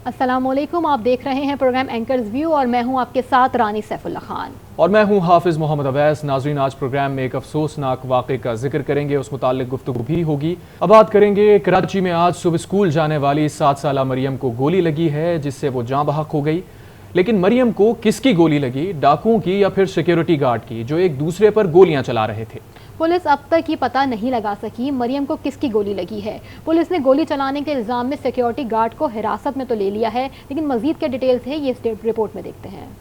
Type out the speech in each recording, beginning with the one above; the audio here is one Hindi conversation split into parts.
अस्सलामुअलैकुम, आप देख रहे हैं प्रोग्राम एंकर्स व्यू और मैं हूं आपके साथ रानी सैफुल्ला खान और मैं हूं हाफिज मोहम्मद अवैस। नाजरीन, आज प्रोग्राम में एक अफसोसनाक वाक़े का जिक्र करेंगे, उस मुतालिक गुफ्तगू भी होगी। अब बात करेंगे कराची में आज सुबह स्कूल जाने वाली 7 साला मरियम को गोली लगी है, जिससे वो जाँ बहक हो गई। लेकिन मरियम को किसकी गोली लगी, डाकुओं की या फिर सिक्योरिटी गार्ड की, जो एक दूसरे पर गोलियां चला रहे थे? पुलिस अब तक ये पता नहीं लगा सकी मरियम को किसकी गोली लगी है। पुलिस ने गोली चलाने के इल्जाम में सिक्योरिटी गार्ड को हिरासत में तो ले लिया है, लेकिन मजीद क्या डिटेल्स है ये रिपोर्ट में देखते हैं।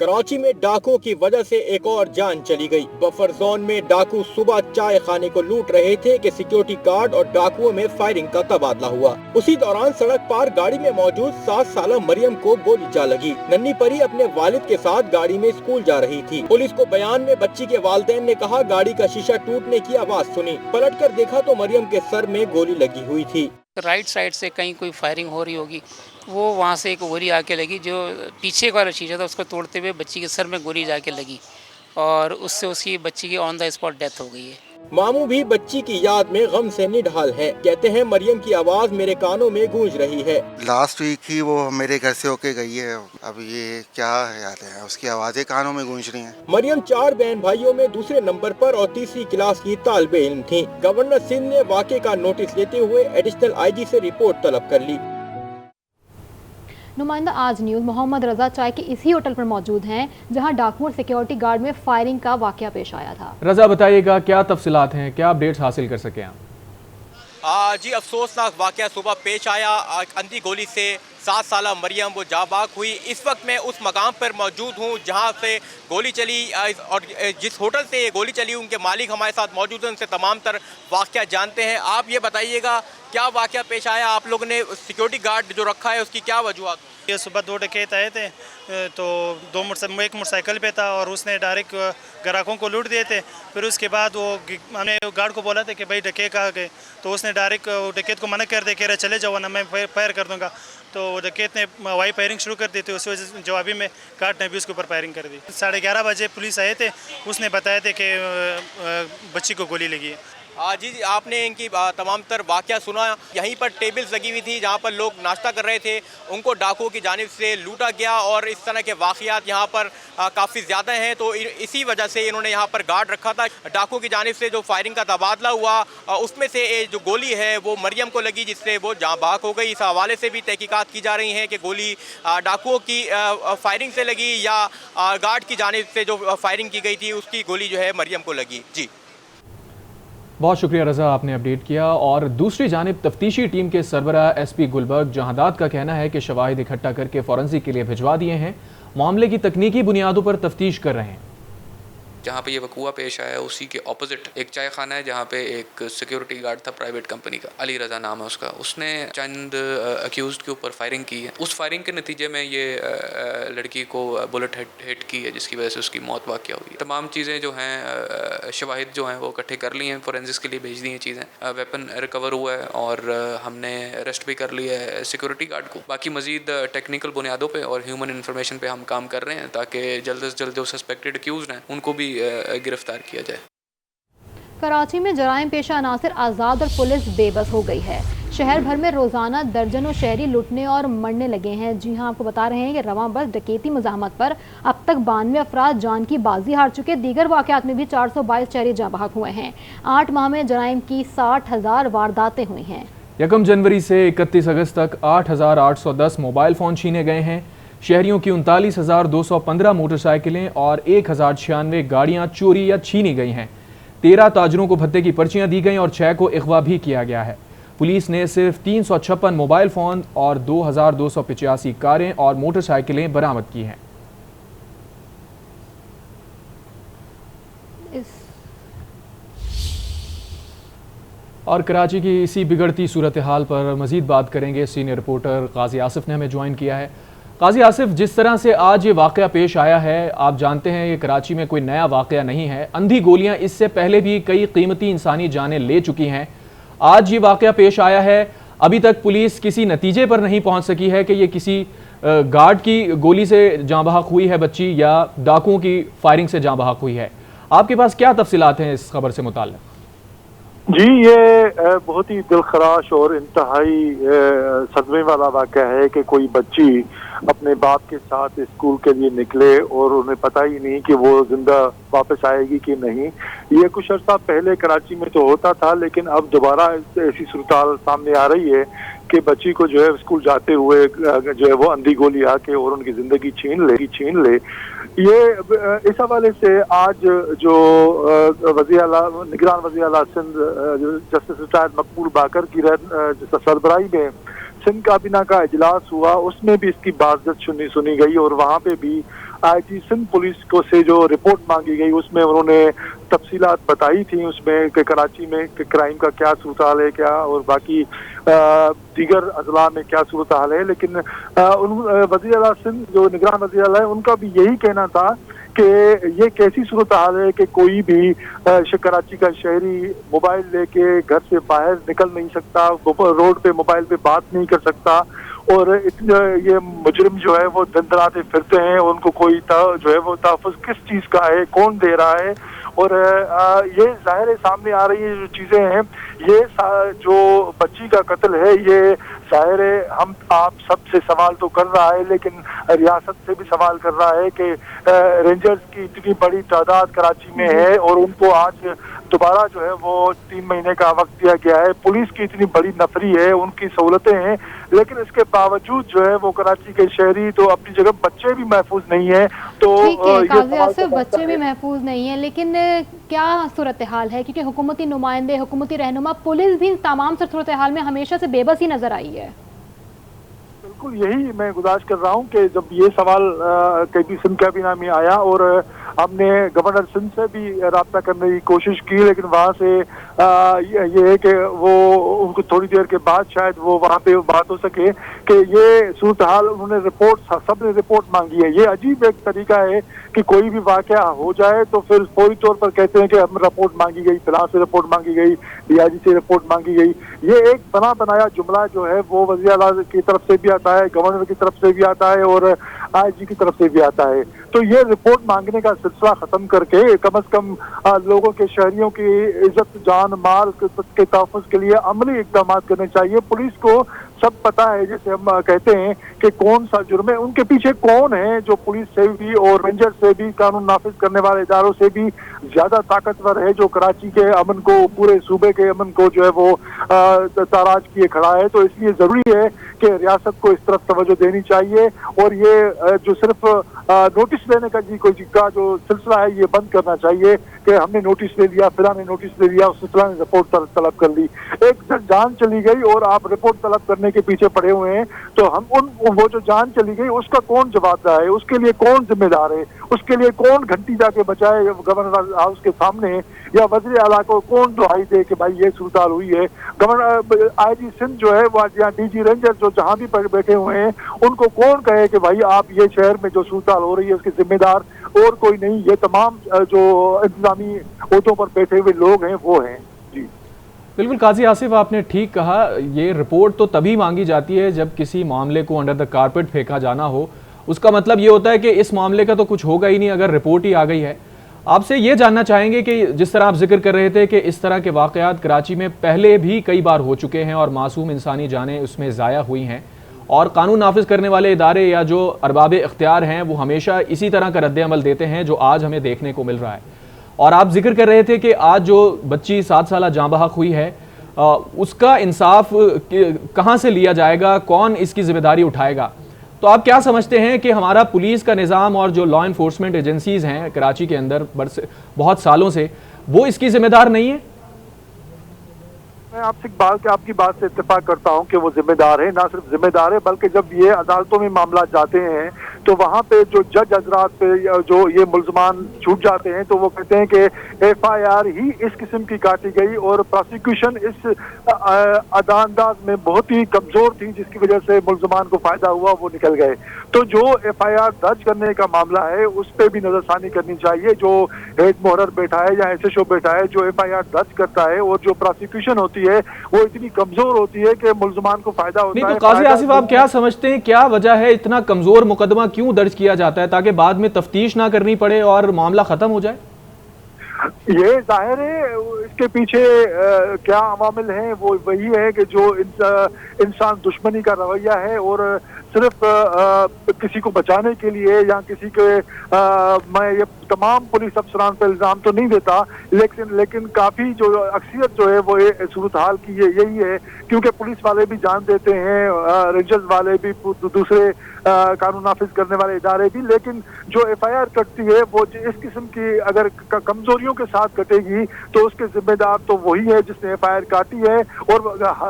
कराची में डाकुओं की वजह से एक और जान चली गई। बफर जोन में डाकू सुबह चाय खाने को लूट रहे थे कि सिक्योरिटी गार्ड और डाकुओं में फायरिंग का तबादला हुआ। उसी दौरान सड़क पार गाड़ी में मौजूद 7 साला मरियम को गोली जा लगी। नन्ही परी अपने वालिद के साथ गाड़ी में स्कूल जा रही थी। पुलिस को बयान में बच्ची के वालिदैन ने कहा, गाड़ी का शीशा टूटने की आवाज सुनी, पलट कर देखा तो मरियम के सर में गोली लगी हुई थी। राइट साइड से कहीं कोई फायरिंग हो रही होगी, वो वहाँ से एक गोली आके लगी, जो पीछे का शीशा था उसको तोड़ते हुए बच्ची के सर में गोली जाके लगी और उससे उसकी बच्ची की ऑन द स्पॉट डेथ हो गई है। मामू भी बच्ची की याद में गम से निढाल है। कहते हैं, मरियम की आवाज मेरे कानों में गूंज रही है। लास्ट वीक ही वो मेरे घर से होके गई है। अब ये क्या याद है, उसकी आवाजें कानों में गूंज रही हैं। मरियम 4 बहन भाइयों में दूसरे नंबर पर और तीसरी क्लास की तालिबे इल्म थी। गवर्नर सिंध ने वाक़े का नोटिस लेते हुए एडिशनल IG से रिपोर्ट तलब कर ली। नुमाइंदा आज न्यूज़ मोहम्मद रजा चाय के इसी होटल पर मौजूद हैं, जहां डाकुओं और सिक्योरिटी गार्ड में फायरिंग का वाकया पेश आया था। रजा, बताइएगा क्या तफसीलात हैं, क्या अपडेट्स हासिल कर सके आप? जी, अफसोसनाक वाकया सुबह पेश आया। अंधी गोली से 7 साला मरियम वो जाबाक हुई। इस वक्त मैं उस मकाम पर मौजूद हूँ जहाँ से गोली चली और जिस होटल से ये गोली चली उनके मालिक हमारे साथ मौजूद हैं, उनसे तमाम तर वाकया जानते हैं। आप ये बताइएगा क्या वाकया पेश आया, आप लोगों ने सिक्योरिटी गार्ड जो रखा है उसकी क्या वजूहत? ये सुबह 2 डकैत आए थे, तो एक मोटरसाइकिल पे था और उसने डायरेक्ट ग्राहकों को लूट दिए थे। फिर उसके बाद वो हमने गार्ड को बोला था कि भाई डकैत कहाँ गए, तो उसने डायरेक्ट डकैत को मना कर दिया, कह रहा चले जाओ ना मैं फायर कर दूंगा। तो डकैत ने हवाई फायरिंग शुरू कर दी थी, उस वजह से जवाबी में गार्ड ने भी उसके ऊपर फायरिंग कर दी। 11:30 बजे पुलिस आए थे, उसने बताया था कि बच्ची को गोली लगी है। जी, आपने इनकी तमाम तर वाकया सुना। यहीं पर टेबल्स लगी हुई थी जहां पर लोग नाश्ता कर रहे थे, उनको डाकुओं की जानिब से लूटा गया और इस तरह के वाकयात यहाँ पर काफ़ी ज़्यादा हैं। तो इसी वजह से इन्होंने यहाँ पर गार्ड रखा था। डाकुओं की जानिब से जो फायरिंग का तबादला हुआ उसमें से जो गोली है वो मरियम को लगी, जिससे वो जाँ बहक हो गई। इस हवाले से भी तहकीकात की जा रही हैं कि गोली डाकुओं की फायरिंग से लगी या गार्ड की जानिब से जो फायरिंग की गई थी उसकी गोली जो है मरियम को लगी। जी, बहुत शुक्रिया रजा, आपने अपडेट किया। और दूसरी जानिब तफ्तीशी टीम के सरबराह SP गुलबर्ग जहादात का कहना है कि शवाहिद इकट्ठा करके फॉरेंसिक के लिए भिजवा दिए हैं, मामले की तकनीकी बुनियादों पर तफ्तीश कर रहे हैं। जहाँ पे ये वकूआ पेश आया उसी के ऑपोजिट एक चाय खाना है जहाँ पे एक सिक्योरिटी गार्ड था प्राइवेट कंपनी का, अली रजा नाम है उसका। उसने चंद अक्यूज्ड के ऊपर फायरिंग की है। उस फायरिंग के नतीजे में ये लड़की को बुलेट हिट की है, जिसकी वजह से उसकी मौत वाक़या हुई। तमाम चीज़ें जो हैं, शवाहिद जो हैं वो इकट्ठे कर ली हैं, फोरेंसिक्स के लिए भेज दी हैं चीज़ें। वेपन रिकवर हुआ है और हमने अरेस्ट भी कर लिया है सिक्योरिटी गार्ड को। बाकी मजीद टेक्निकल बुनियादों पर और ह्यूमन इन्फॉर्मेशन पर हम काम कर रहे हैं ताकि जल्द से जल्द जो सस्पेक्टेड अक्यूज्ड हैं उनको भी गिरफ्तार किया जाए। कराची में जराइम पेशा अनासर आज़ाद और पुलिस बेबस हो गई है। शहर भर में रोजाना दर्जनों शहरी लुटने और मरने लगे हैं। जी हां, आपको बता रहे हैं कि रवां बस डकैती मुज़ाहमत पर अब तक 92 अफराद जान की बाजी हार चुके। दीगर वाक़यात में भी 422 शहरी जाँ बहक हुए हैं। 8 माह में जराइम की 60,000 वारदातें हुई हैं। 1 जनवरी से 31 अगस्त तक 8,810 मोबाइल फ़ोन छीने गए हैं। शहरियों की 39,215 मोटरसाइकिलें और 1,096 गाड़ियां चोरी या छीनी गई हैं। 13 ताजरों को भत्ते की पर्चियां दी गई और 6 को अगवा भी किया गया है। पुलिस ने सिर्फ 356 मोबाइल फ़ोन और 2,285 कारें और मोटरसाइकिलें बरामद की हैं। और कराची की इसी बिगड़ती सूरत हाल पर मज़ीद बात करेंगे। सीनियर रिपोर्टर गाजी आसिफ ने हमें ज्वाइन किया है। गाजी आसिफ, जिस तरह से आज ये वाक़या पेश आया है, आप जानते हैं ये कराची में कोई नया वाक़या नहीं है। अंधी गोलियां इससे पहले भी कई कीमती इंसानी जानें ले चुकी हैं। आज ये वाक़या पेश आया है, अभी तक पुलिस किसी नतीजे पर नहीं पहुंच सकी है कि ये किसी गार्ड की गोली से जाँ बहक हुई है बच्ची या डाकुओं की फायरिंग से जाँ बहक हुई है। आपके पास क्या तफसीलात हैं इस खबर से मुताल्लिक़? जी, ये बहुत ही दिलखराश और इंतहाई सदमे वाला वाक़या है कि कोई बच्ची अपने बाप के साथ स्कूल के लिए निकले और उन्हें पता ही नहीं कि वो जिंदा वापस आएगी कि नहीं। ये कुछ अर्सा पहले कराची में तो होता था, लेकिन अब दोबारा ऐसी सूरत सामने आ रही है कि बच्ची को जो है स्कूल जाते हुए जो है वो अंधी गोली आके और उनकी ज़िंदगी छीन ले। ये इस हवाले से आज जो निगरान वज़ीर आला सिंध जस्टिस रिटायर्ड मकबूल बाकर की सरबराही में सिंध काबीना का इजलास हुआ, उसमें भी इसकी बाज़त सुनी गई और वहाँ पे भी आईजी सिंध पुलिस को से जो रिपोर्ट मांगी गई उसमें उन्होंने तफसीलात बताई थी उसमें कि कराची में क्राइम का क्या सूरत हाल है, क्या और बाकी दीगर अजला में क्या सूरत हाल है। लेकिन वज़ीर आला सिंध जो निगरान वज़ीर आला है उनका भी यही कहना था कि ये कैसी सूरत हाल है कि कोई भी कराची का शहरी मोबाइल लेके घर से बाहर निकल नहीं सकता, रोड पे मोबाइल पे बात नहीं कर सकता और ये मुजरिम जो है वो धंधराते फिरते हैं, उनको कोई जो है वो तहफ़्फ़ुज़ किस चीज़ का है, कौन दे रहा है। और ये ज़ाहिर है सामने आ रही है जो चीज़ें हैं, ये जो बच्ची का कत्ल है ये ज़ाहिर है हम आप सबसे सवाल तो कर रहा है, लेकिन रियासत से भी सवाल कर रहा है कि रेंजर्स की इतनी बड़ी तादाद कराची में है और उनको आज दोबारा जो है वो 3 महीने का वक्त दिया गया है। पुलिस की इतनी बड़ी नफरी है, उनकी सहूलतें हैं, लेकिन इसके बावजूद जो है वो कराची के शहरी तो अपनी जगह बच्चे भी महफूज नहीं है। तो काजी आसिफ, बच्चे भी महफूज नहीं है, लेकिन क्या सूरत हाल है? क्योंकि हुकूमती नुमाइंदे, हुकूमती रहनुमा, पुलिस भी तमाम सूरत हाल में हमेशा से बेबस ही नजर आई है। बिल्कुल यही मैं गुजारिश कर रहा हूँ कि जब ये सवाल KP सिंध कैबिना में आया और हमने गवर्नर सिंध से भी रब्ता करने की कोशिश की, लेकिन वहाँ से ये है कि वो उनको थोड़ी देर के बाद शायद वो वहाँ पे बात हो सके कि ये सूरत हाल उन्होंने सब ने रिपोर्ट मांगी है। ये अजीब एक तरीका है कि कोई भी वाक़या हो जाए तो फिर फौरी तौर पर कहते हैं कि हम रिपोर्ट मांगी गई, फिलहाल से रिपोर्ट मांगी गई, DIG से रिपोर्ट मांगी गई। ये एक बना बनाया जुमला जो है वो वज़ीर आला की तरफ से भी आता है, गवर्नर की तरफ से भी आता है और IG की तरफ से भी आता है। तो ये रिपोर्ट मांगने का सिलसिला खत्म करके कम से कम लोगों के, शहरियों की इज्जत, जान, माल के तहफ़्फ़ुज़ के लिए अमली इक़दाम करने चाहिए। पुलिस को सब पता है, जैसे हम कहते हैं कि कौन सा जुर्म है, उनके पीछे कौन है जो पुलिस से भी और रेंजर से भी, कानून नाफिज करने वाले इदारों से भी ज्यादा ताकतवर है, जो कराची के अमन को, पूरे सूबे के अमन को जो है वो ताराज किए खड़ा है। तो इसलिए जरूरी है कि रियासत को इस तरफ तवज्जो देनी चाहिए और ये जो सिर्फ नोटिस लेने का जो सिलसिला है ये बंद करना चाहिए कि हमने नोटिस ले लिया, फिर ने नोटिस ले लिया, उस सिलसिला ने रिपोर्ट तलब कर ली। एक जान चली गई और आप रिपोर्ट तलब करने के पीछे पड़े हुए हैं, तो हम वो जो जान चली गई उसका कौन जवाबदार है, उसके लिए कौन जिम्मेदार है, उसके लिए कौन घंटी जाके बचाए गवर्नर हाउस के सामने, या वज़ीर आला को कौन दुहाई दे कि भाई ये सूरत हाल हुई है। गवर्नर IG सिंध जो है वो या DG रेंजर जो जहाँ भी बैठे हुए हैं उनको कौन कहे कि भाई आप ये शहर में जो सूरत हाल हो रही है उसके जिम्मेदार और कोई नहीं, ये तमाम जो इंतजामी ओहदों पर बैठे हुए लोग हैं वो हैं। जी बिल्कुल काजी आसिफ, आपने ठीक कहा, ये रिपोर्ट तो तभी मांगी जाती है जब किसी मामले को अंडर द कारपेट फेंका जाना हो। उसका मतलब ये होता है कि इस मामले का तो कुछ होगा ही नहीं अगर रिपोर्ट ही आ गई है। आपसे ये जानना चाहेंगे कि जिस तरह आप जिक्र कर रहे थे कि इस तरह के वाक़यात कराची में पहले भी कई बार हो चुके हैं और मासूम इंसानी जानें उसमें ज़ाया हुई हैं और कानून नाफिज करने वाले इदारे या जो अरबाब इख्तियार हैं वो हमेशा इसी तरह का रद्द-ए-अमल देते हैं जो आज हमें देखने को मिल रहा है। और आप जिक्र कर रहे थे कि आज जो बच्ची 7 साल जाँ बहक हुई है उसका इंसाफ कहाँ से लिया जाएगा, कौन इसकी जिम्मेदारी उठाएगा? तो आप क्या समझते हैं कि हमारा पुलिस का निज़ाम और जो लॉ इन्फोर्समेंट एजेंसीज़ हैं कराची के अंदर बहुत सालों से, वो इसकी जिम्मेदार नहीं है? मैं आपकी बात से इत्तेफाक करता हूं कि वो जिम्मेदार है, ना सिर्फ जिम्मेदार है बल्कि जब ये अदालतों में मामला जाते हैं तो वहाँ पे जो जज हजरात पे जो ये मुल्ज़मान छूट जाते हैं तो वो कहते हैं कि FIR ही इस किस्म की काटी गई और प्रोसिक्यूशन इस अंदाज में बहुत ही कमज़ोर थी जिसकी वजह से मुल्ज़मान को फ़ायदा हुआ, वो निकल गए। तो जो FIR दर्ज करने का मामला है उस पर भी नज़रसानी करनी चाहिए। जो हेड मोहरर बैठा है या SHO बैठा है जो FIR दर्ज करता है और जो प्रोसिक्यूशन होती है वो इतनी कमजोर होती है कि मुल्ज़मान को फायदा होता है। तो काजी आसिफ, आप क्या समझते हैं, क्या वजह है, इतना कमजोर मुकदमा क्यों दर्ज किया जाता है ताकि बाद में तफ्तीश ना करनी पड़े और मामला खत्म हो जाए? ये जाहिर है इसके पीछे क्या अवामिल हैं, वो वही है कि जो इंसान दुश्मनी का रवैया है और सिर्फ किसी को बचाने के लिए या किसी के मैं ये तमाम पुलिस अफसरान पर इल्ज़ाम तो नहीं देता, लेकिन काफ़ी जो अक्सरियत जो है वो सूरत हाल की यही है, क्योंकि पुलिस वाले भी जान देते हैं, रेंजर्स वाले भी, दूसरे कानून नाफिज करने वाले इदारे भी, लेकिन जो FIR कटती है वो इस किस्म की अगर कमजोरियों के साथ कटेगी तो उसके जिम्मेदार तो वही है जिसने FIR काटी है। और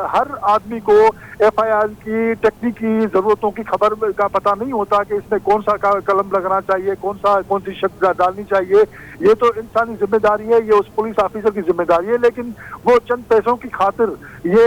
हर आदमी को FIR की तकनीकी जरूरतों की खबर का पता नहीं होता कि इसमें कौन सा कलम लगना चाहिए, कौन सी शब्द डालनी चाहिए। ये तो इंसानी जिम्मेदारी है, ये उस पुलिस ऑफिसर की जिम्मेदारी है, लेकिन वो चंद पैसों की खातिर ये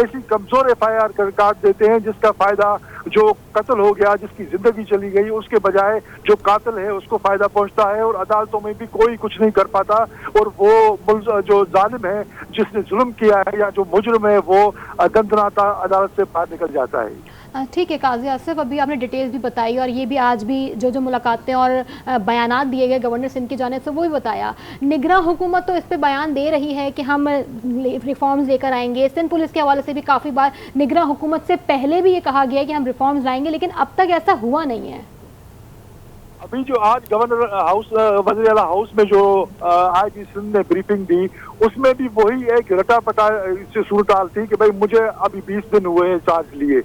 ऐसी कमजोर FIR काट देते हैं जिसका फायदा जो कत्ल हो गया, जिसकी जिंदगी चली गई, उसके बजाय जो कातिल है उसको फायदा पहुंचता है और अदालतों में भी कोई कुछ नहीं कर पाता। और वो जो जालिम है जिसने जुल्म किया है या जो मुजरिम है वो दंदनाता अदालत से बाहर निकल जाता है। ठीक है काजी आसिफ, अभी आपने डिटेल्स भी बताई और ये भी आज भी जो मुलाकातें और बयानात दिए गए गवर्नर सिंध की जानिब से वो भी बताया। निगरान हुकूमत तो इस पे बयान दे रही है कि हम रिफॉर्म्स लेकर आएंगे। सिंध पुलिस के हवाले से भी काफ़ी बार निगरान हुकूमत से पहले भी ये कहा गया है कि हम रिफॉर्म्स लाएंगे, लेकिन अब तक ऐसा हुआ नहीं है। अभी जो आज गवर्नर हाउस वज़ीर आला हाउस में जो IG सिंध ने ब्रीफिंग दी उसमें भी वही एक रटापटा से सूरत हाल थी कि भाई मुझे अभी 20 दिन हुए हैं चार्ज लिए।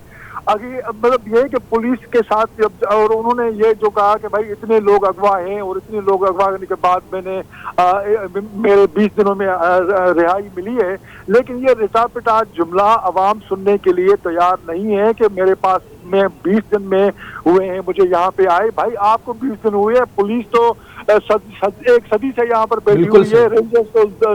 अभी मतलब ये कि पुलिस के साथ जब और उन्होंने ये जो कहा कि भाई इतने लोग अगवा हैं और इतने लोग अगवा करने के बाद मेरे 20 दिनों में रिहाई मिली है, लेकिन ये रिटा-पिटा जुमला अवाम सुनने के लिए तैयार नहीं है कि मेरे पास में 20 दिन में हुए हैं, मुझे यहाँ पे आए। भाई आपको 20 दिन हुए हैं, पुलिस तो एक सदी से यहाँ पर बैठी हुई है, रेंजर्स तो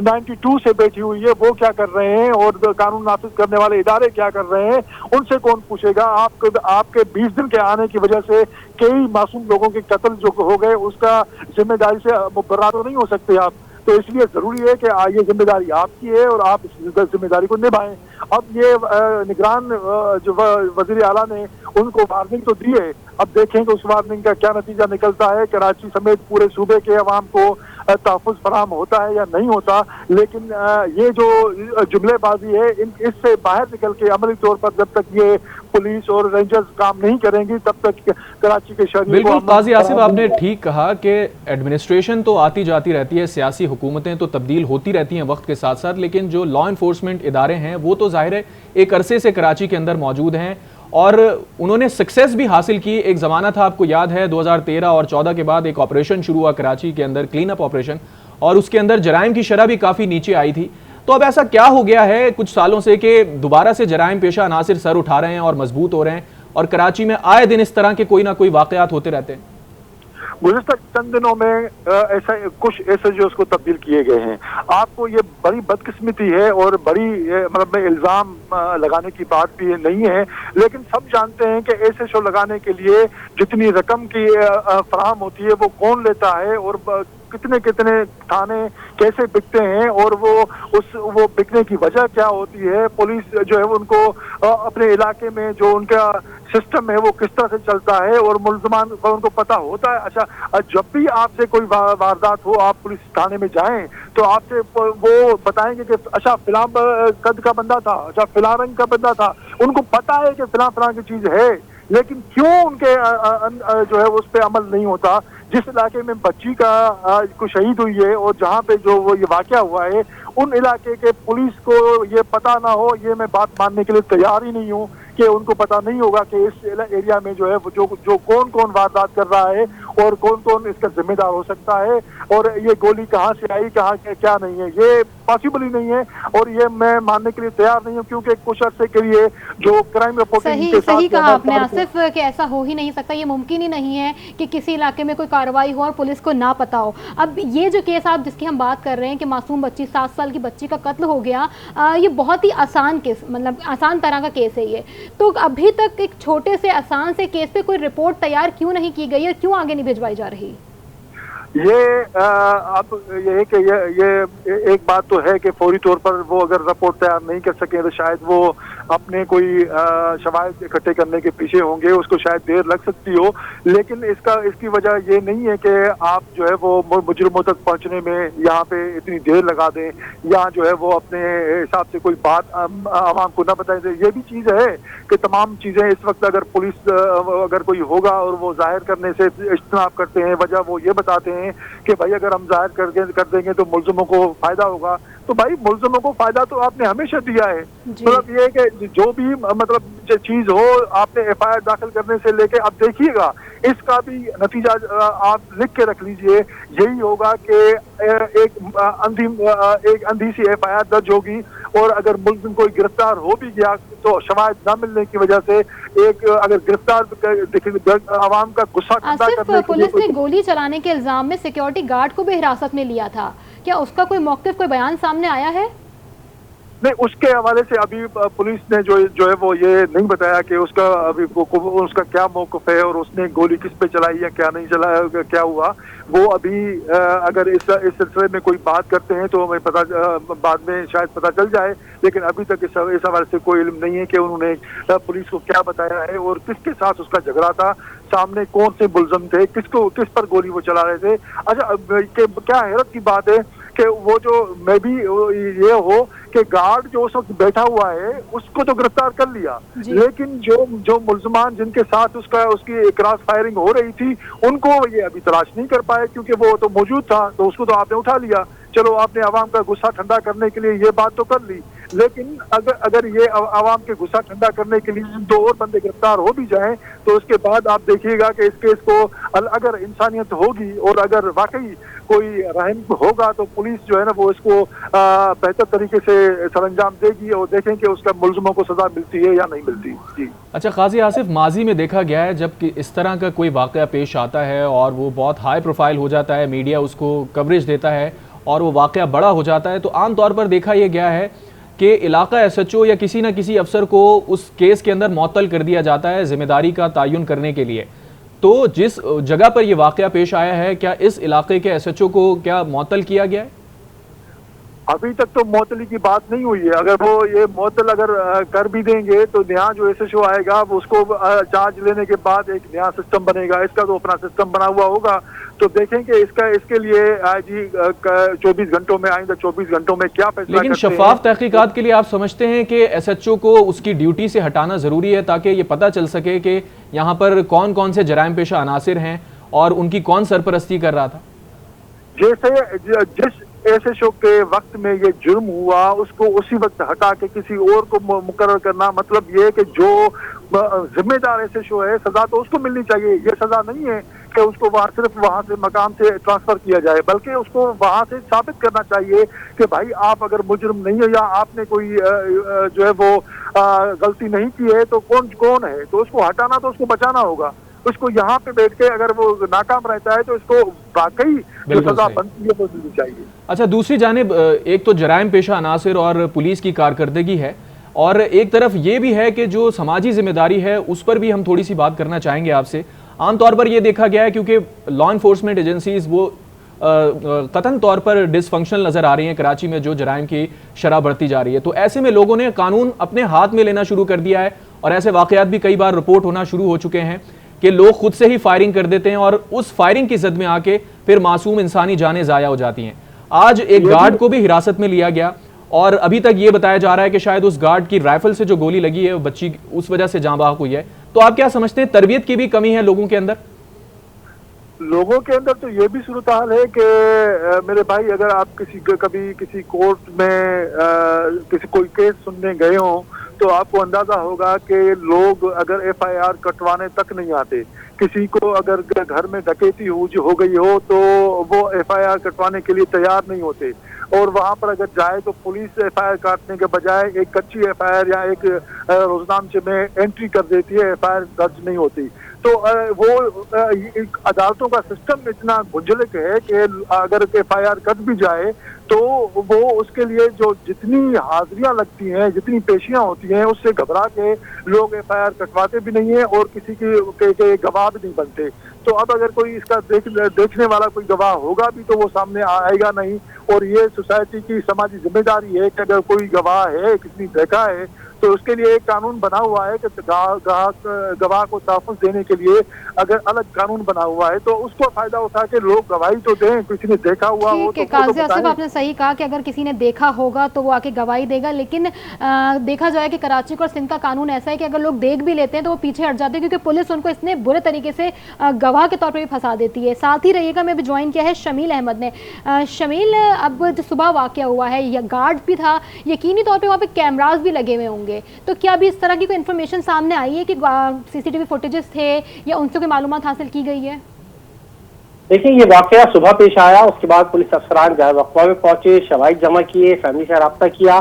92 से बैठी हुई है, वो क्या कर रहे हैं और कानून नाफिज करने वाले इदारे क्या कर रहे हैं, उनसे कौन पूछेगा। आपके 20 दिन के आने की वजह से कई मासूम लोगों के कत्ल जो हो गए उसका जिम्मेदारी से मुबर्रा तो नहीं हो सकते आप। तो इसलिए जरूरी है कि ये जिम्मेदारी आपकी है और आप इस जिम्मेदारी को निभाएं। अब ये निगरान जो वजीर आला ने उनको वार्निंग तो दी है, अब देखें कि उस वार्निंग का क्या नतीजा निकलता है। कराची समेत पूरे सूबे के अवाम को तहफ़्फ़ुज़ फराहम होता है या नहीं होता, लेकिन ये जो जुमलेबाजी है इससे बाहर निकल के अमली तौर पर जब तक ये पुलिस और रेंजर्स काम नहीं करेंगी तब तक कराची के शहरी बिल्कुल काजी आसिफ आपने ठीक कहा कि एडमिनिस्ट्रेशन तो आती जाती रहती है, सियासी हुकूमतें तो तब्दील होती रहती हैं वक्त के साथ साथ, लेकिन जो लॉ इन्फोर्समेंट इदारे हैं वो तो जाहिर है एक अरसे से कराची के अंदर मौजूद हैं और उन्होंने सक्सेस भी हासिल की। एक ज़माना था, आपको याद है 2013 और 14 के बाद एक ऑपरेशन शुरू हुआ कराची के अंदर, क्लीन अप ऑपरेशन, और उसके अंदर जराइम की शरह भी काफ़ी नीचे आई थी। तो अब ऐसा क्या हो गया है कुछ सालों से कि दोबारा से जराइम पेशा अनासिर सर उठा रहे हैं और मजबूत हो रहे हैं और कराची में आए दिन इस तरह के कोई ना कोई वाकयात होते रहते हैं? गुज़िश्ता चंद दिनों में ऐसा कुछ ऐसे जो उसको तब्दील किए गए हैं। आपको ये बड़ी बदकिस्मती है और बड़ी मतलब में इल्ज़ाम लगाने की बात भी नहीं है, लेकिन सब जानते हैं कि ऐसे शो लगाने के लिए जितनी रकम की फराहम होती है वो कौन लेता है और कितने कितने थाने कैसे बिकते हैं और वो बिकने की वजह क्या होती है। पुलिस जो है उनको अपने इलाके में जो उनका सिस्टम है वो किस तरह से चलता है और मुल्ज़मान को उनको पता होता है। अच्छा, जब भी आपसे कोई वारदात हो आप पुलिस थाने में जाएं तो आपसे वो बताएंगे कि अच्छा फिलां कद का बंदा था, अच्छा फिलां रंग का बंदा था। उनको पता है कि फिलां की चीज है, लेकिन क्यों उनके जो है उस पर अमल नहीं होता। जिस इलाके में बच्ची का को शहीद हुई है और जहाँ पे जो वो ये वाकया हुआ है उन इलाके के पुलिस को ये पता ना हो, ये मैं बात मानने के लिए तैयार ही नहीं हूँ कि उनको पता नहीं होगा कि इस एरिया में जो है जो कौन कौन वारदात कर रहा है और कौन कौन इसका जिम्मेदार हो सकता है और ये गोली कहाँ से आई, कहाँ क्या नहीं है, ये पॉसिबल ही नहीं है और ये मैं मानने के लिए तैयार नहीं हूँ, क्योंकि कुछ अर्से के लिए जो क्राइम रिपोर्टिंग सही कहा आपने आसिफ कि ऐसा हो ही नहीं सकता, ये मुमकिन ही नहीं है कि किसी इलाके में कोई कार्रवाई हो और पुलिस को ना पता हो। अब ये जो केस आप जिसकी हम बात कर रहे हैं कि मासूम बच्ची 7 साल की बच्ची का कत्ल हो गया, ये बहुत ही आसान केस, मतलब आसान तरह का केस है ये। तो अभी तक एक छोटे से आसान से केस पे कोई रिपोर्ट तैयार क्यों नहीं की गई और क्यों आगे नहीं भिजवाई जा रही? ये अब ये है कि ये एक बात तो है कि फौरी तौर पर वो अगर रिपोर्ट तैयार नहीं कर सके तो शायद वो अपने कोई शवाहिद इकट्ठे करने के पीछे होंगे, उसको शायद देर लग सकती हो, लेकिन इसकी वजह ये नहीं है कि आप जो है वो मुजरिमों तक पहुंचने में यहाँ पे इतनी देर लगा दें या जो है वो अपने हिसाब से कोई बात आवाम को ना बताएं। ये भी चीज़ है कि तमाम चीज़ें इस वक्त अगर पुलिस अगर कोई होगा और वो जाहिर करने से इज्तनाब करते हैं, वजह वो ये बताते हैं कि भाई अगर हम जाहिर कर देंगे तो मुल्ज़िमों को फ़ायदा होगा, तो भाई मुल्ज़िमों को फ़ायदा तो आपने हमेशा दिया है। मतलब ये है कि जो भी मतलब चीज़ हो आपने FIR दाखिल करने से लेके अब देखिएगा इसका भी नतीजा आप लिख के रख लीजिए, यही होगा कि एक अंधी सी FIR दर्ज होगी और अगर मुल्ज़िम कोई गिरफ्तार हो भी गया तो शवाहिद न मिलने की वजह से एक अगर गिरफ्तार आवाम का गुस्सा ठंडा करने के पुलिस ने गोली चलाने के इल्जाम में सिक्योरिटी गार्ड को भी हिरासत में लिया था, क्या उसका कोई मौक़िफ़ कोई बयान सामने आया है? नहीं, उसके हवाले से अभी पुलिस ने जो है वो ये नहीं बताया कि उसका अभी उसका क्या मौक़िफ़ है और उसने गोली किस पे चलाई या क्या नहीं चलाया, क्या हुआ वो अभी अगर इस सिलसिले में कोई बात करते हैं तो हमें बाद में शायद पता चल जाए, लेकिन अभी तक इस हवाले से कोई इल्म नहीं है कि उन्होंने पुलिस को क्या बताया है और किसके साथ उसका झगड़ा था, सामने कौन से मुल्ज़िम थे, किस पर गोली वो चला रहे थे। अच्छा, क्या हैरत की बात है कि वो जो मैं भी ये हो कि गार्ड जो उस वक्त बैठा हुआ है उसको तो गिरफ्तार कर लिया, लेकिन जो मुल्ज़मान जिनके साथ उसकी क्रॉस फायरिंग हो रही थी उनको ये अभी तलाश नहीं कर पाए क्योंकि वो तो मौजूद था, तो उसको तो आपने उठा लिया। चलो आपने आवाम का गुस्सा ठंडा करने के लिए ये बात तो कर ली, लेकिन अगर ये आवाम के गुस्सा ठंडा करने के लिए 2 और बंदे गिरफ्तार हो भी जाएं तो उसके बाद आप देखिएगा कि इस केस को अगर इंसानियत होगी और अगर वाकई कोई रहम होगा तो पुलिस जो है ना वो इसको बेहतर तरीके से सरअंजाम देगी और देखें कि उसका मुल्ज़िमों को सजा मिलती है या नहीं मिलती। जी अच्छा, काजी आसिफ, माजी में देखा गया है जब इस तरह का कोई वाक़या पेश आता है और वो बहुत हाई प्रोफाइल हो जाता है, मीडिया उसको कवरेज देता है और वो वाक़या बड़ा हो जाता है, तो आम तौर पर देखा यह गया है कि इलाका SHO या किसी न किसी अफसर को उस केस के अंदर मुअत्तल कर दिया जाता है जिम्मेदारी का तयन करने के लिए। तो जिस जगह पर यह वाक़या पेश आया है, क्या इस इलाके के SHO को क्या मुअत्तल किया गया है? अभी तक तो मुअत्तली की बात नहीं हुई है। अगर वो ये मुअत्तल अगर कर भी देंगे तो नया जो SHO आएगा वो उसको चार्ज लेने के बाद एक नया सिस्टम बनेगा, इसका तो अपना सिस्टम बना हुआ होगा, तो देखेंगे इसके लिए IG 24 घंटों में आएंगे, 24 घंटों में क्या फैसला। लेकिन शफाफ तहकीकात के लिए आप समझते हैं कि SHO को उसकी ड्यूटी से हटाना ज़रूरी है ताकि ये पता चल सके कि यहाँ पर कौन कौन से जराइम पेशा अनासिर हैं और उनकी कौन सरपरस्ती कर रहा था? जैसे जिस SHO के वक्त में ये जुर्म हुआ उसको उसी वक्त हटा के किसी और को मुकर्रर करना, मतलब ये कि जो जिम्मेदार SHO है सजा तो उसको मिलनी चाहिए। ये सजा नहीं है कि उसको सिर्फ वहाँ से मकाम से ट्रांसफर किया जाए, बल्कि उसको वहाँ से साबित करना चाहिए कि भाई आप अगर मुजरिम नहीं हो या आपने कोई जो है वो गलती नहीं की है तो कौन है, तो उसको हटाना तो उसको बचाना होगा। उसको यहाँ पे बैठ के अगर वो नाकाम रहता है तो इसको वाकई जो सजा बनती है वो मिलनी चाहिए। अच्छा, दूसरी जानिब एक तो जराइम पेशा अनासिर और पुलिस की कारकर्दगी है और एक तरफ ये भी है कि जो समाजी जिम्मेदारी है उस पर भी हम थोड़ी सी बात करना चाहेंगे आपसे। आमतौर पर यह देखा गया है क्योंकि लॉ इन्फोर्समेंट एजेंसीज वो कतन तौर पर डिसफंक्शनल नज़र आ रही हैं कराची में, जो जराइम की शरह बढ़ती जा रही है, तो ऐसे में लोगों ने कानून अपने हाथ में लेना शुरू कर दिया है और ऐसे वाकयात भी कई बार रिपोर्ट होना शुरू हो चुके हैं कि लोग खुद से ही फायरिंग कर देते हैं और उस फायरिंग की जद में आके फिर मासूम इंसानी जानें ज़ाया हो जाती हैं। आज एक गार्ड को भी हिरासत में लिया गया और अभी तक ये बताया जा रहा है कि शायद उस गार्ड की राइफल से जो गोली लगी है वो बच्ची उस वजह से जाँ बहक हुई है। तो आप क्या समझते हैं, तरबियत की भी कमी है लोगों के अंदर? लोगों के अंदर तो ये भी सूरत हाल है कि मेरे भाई, अगर आप कभी किसी कोर्ट में किसी कोई केस सुनने गए हो तो आपको अंदाजा होगा कि लोग अगर FIR कटवाने तक नहीं आते। किसी को अगर घर में डकैती हो गई हो तो वो FIR कटवाने के लिए तैयार नहीं होते और वहां पर अगर जाए तो पुलिस FIR काटने के बजाय एक कच्ची FIR या एक रोजनामचे में एंट्री कर देती है, FIR दर्ज नहीं होती। तो वो अदालतों का सिस्टम इतना गुंजलिक है कि अगर FIR कट भी जाए तो वो उसके लिए जो जितनी हाजिरियां लगती हैं, जितनी पेशियां होती हैं, उससे घबरा के लोग FIR कटवाते भी नहीं है और किसी के गवाह भी नहीं बनते। तो अब अगर कोई इसका देखने वाला कोई गवाह होगा भी तो वो सामने आएगा नहीं और ये सोसाइटी की समाजी जिम्मेदारी है कि अगर कोई गवाह है, किसी ने देखा है, तो उसके लिए एक कानून बना हुआ है कि गवाह को तहफ़्फ़ुज़ देने के लिए अगर अलग कानून बना हुआ है, तो उसको फायदा उठा के लोग गवाही तो दें, किसी ने देखा हुआ हो तो काजी आसिफ, आपने सही कहा कि अगर किसी ने देखा होगा तो वो आके गवाही देगा, लेकिन देखा जाए कि कराची और सिंध का कानून ऐसा है कि अगर लोग देख भी लेते हैं तो वो पीछे हट जाते हैं, क्योंकि पुलिस उनको इतने बुरे तरीके से गवाह के तौर पर भी फंसा देती है। साथ ही रहिएगा, मैं भी ज्वाइन किया है शमील अहमद ने। शमील, अब जो सुबह वाक़या हुआ है, या गार्ड भी था, यकीनी तौर पर वहाँ पे कैमराज भी लगे हुए होंगे, तो क्या अभी इस तरह की कोई इन्फॉर्मेशन सामने आई है कि सीसीटीवी फुटेजेस थे या उनसे कोई मालूमात हासिल की गई है? देखिए, ये वाकया सुबह पेश आया, उसके बाद पुलिस अफसरान जहाँ वक़्फ़ा में पहुंचे, शवाहिद जमा किए, फैमिली से रब्ता किया।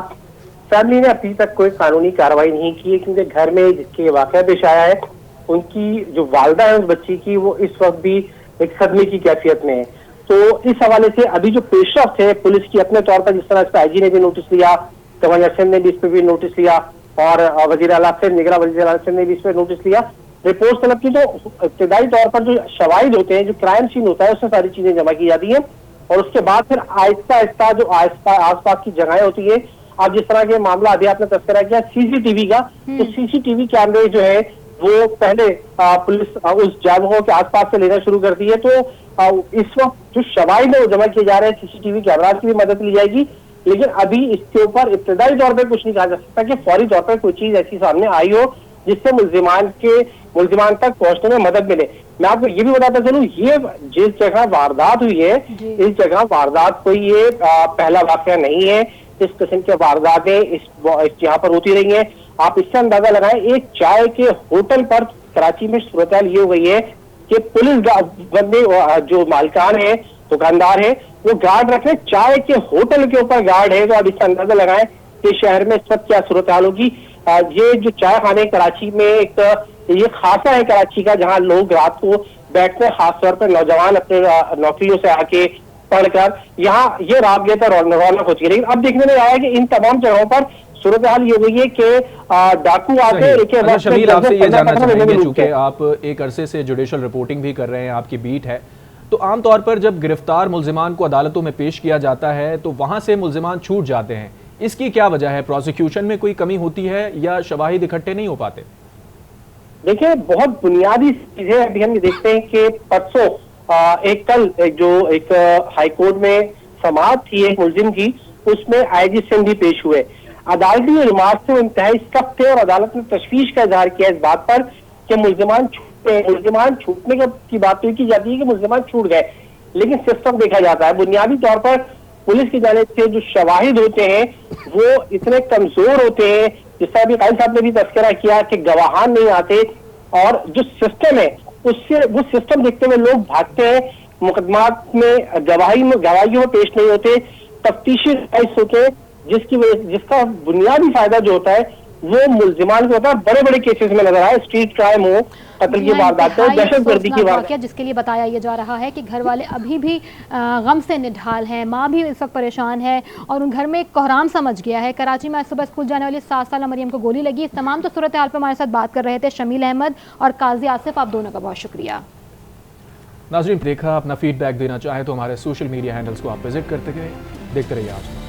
फैमिली ने अभी तक कोई कानूनी कार्रवाई नहीं की है, क्योंकि घर में जिसके वाकया पेश आया है, उनकी जो वालदा है उस बच्ची की, वो इस वक्त भी एक सदमे की कैफियत में है। तो इस हवाले से अभी जो पेशरफ्त है पुलिस की अपने तौर पर, जिस तरह इस पर IG ने भी नोटिस लिया, गवर्नर सिंध ने भी इस पर भी नोटिस लिया, और वजीर आला से निगरान वजीर आला ने भी इस पर नोटिस लिया, रिपोर्ट तलब की, तो इब्तदाई तौर पर जो शवाहिद होते हैं, जो क्राइम सीन होता है, उससे सारी चीजें जमा की जाती हैं, और उसके बाद फिर आहिस्ता आहिस्ता जो आसपास की जगहें होती है, अब जिस तरह के मामला अभी आपने तस्करा किया CCTV का, तो CCTV कैमरे जो है वो पहले पुलिस उस जगहों के आसपास से लेना शुरू करती है। तो इस वक्त जो शवाहिद है वो जमा किए जा रहे हैं, CCTV कैमराज की भी मदद ली जाएगी, लेकिन अभी इसके ऊपर इब्तदाई तौर पर कुछ नहीं कहा जा सकता कि फौरी तौर पर कोई चीज ऐसी सामने आई हो जिससे मुल्जिमान तक पहुंचने में मदद मिले। मैं आपको ये भी बताता चलूं, ये जिस जगह वारदात हुई है, इस जगह वारदात कोई ये पहला वाकया नहीं है। इस किस्म के वारदातें इस यहाँ पर होती रही हैं। आप इससे अंदाजा लगाएं, एक चाय के होटल पर कराची में सूरत हाल ये हो गई है कि पुलिस बंदे जो मालिकान है, दुकानदार है, वो गार्ड रखे, चाय के होटल के ऊपर गार्ड है। तो आप इससे अंदाजा लगाएं कि शहर में इस वक्त क्या सूरत हाल होगी। ये जो चाय खाने कराची में एक ये खासा है कराची का, जहां लोग रात को बैठते हैं, खासतौर पर नौजवान अपने नौकरियों से आके पढ़कर, यहाँ ये रात लेकर रौनक होती है। लेकिन अब देखने में आया कि इन तमाम जगहों पर सूरत हाल ये हुई है कि डाकू आके शमील, आपसे ये जानना चाहेंगे, चूंकि आप एक अरसे से जुडिशल रिपोर्टिंग भी कर रहे हैं, आपकी बीट है, तो आमतौर पर जब गिरफ्तार मुल्जिमान को अदालतों में पेश किया जाता है तो वहां से मुल्जिमान छूट जाते हैं, इसकी क्या वजह है? प्रोसिक्यूशन में कोई कमी होती है या शवाहिद इकट्ठे नहीं हो पाते? देखिए, बहुत बुनियादी चीजें अभी हम ये देखते हैं कि परसों एक हाईकोर्ट में समाअत थी एक मुल्जिम की, उसमें IG सिंध भी पेश हुए। अदालती रिमार्क से इंतहाई सख्त थे और अदालत ने तशवीश का इजहार किया इस बात पर कि मुल्जिमान छूटने की बात तो की जाती है कि मुल्जिमान छूट गए, लेकिन सिस्टम देखा जाता है। बुनियादी तौर पर पुलिस की जानिब से जो शवाहिद होते हैं वो इतने कमजोर होते हैं, जिस तरह अभी कायल साहब ने भी तस्करा किया कि गवाहान नहीं आते, और जो सिस्टम है उससे वो सिस्टम देखते हुए लोग भागते हैं, मुकदमात में गवाहियों में पेश नहीं होते, तफ्तीशी होते हैं, जिसका बुनियादी फायदा जो होता है वो मुल्जिमान को होता है। बड़े बड़े केसेस में नजर आए, स्ट्रीट क्राइम हो, कत्ल की वारदात हो, दहशतगर्दी की वारदात, जिसके लिए बताया ये जा रहा है कि घर वाले अभी भी गम से निढाल हैं, माँ भी इस वक्त परेशान है और उन घर में एक कोहराम समझ गया है। कराची में आज सुबह स्कूल जाने वाली 7 साल मरियम को गोली लगी। इस तमाम तो सूरत हाल पर हमारे साथ बात कर रहे थे शमील अहमद और काजी आसिफ, आप दोनों का बहुत शुक्रिया। नाज़रीन, देखा, अपना फीडबैक देना चाहे तो हमारे सोशल मीडिया हैंडल्स को आप विजिट करते गए, देखते रहिए आज।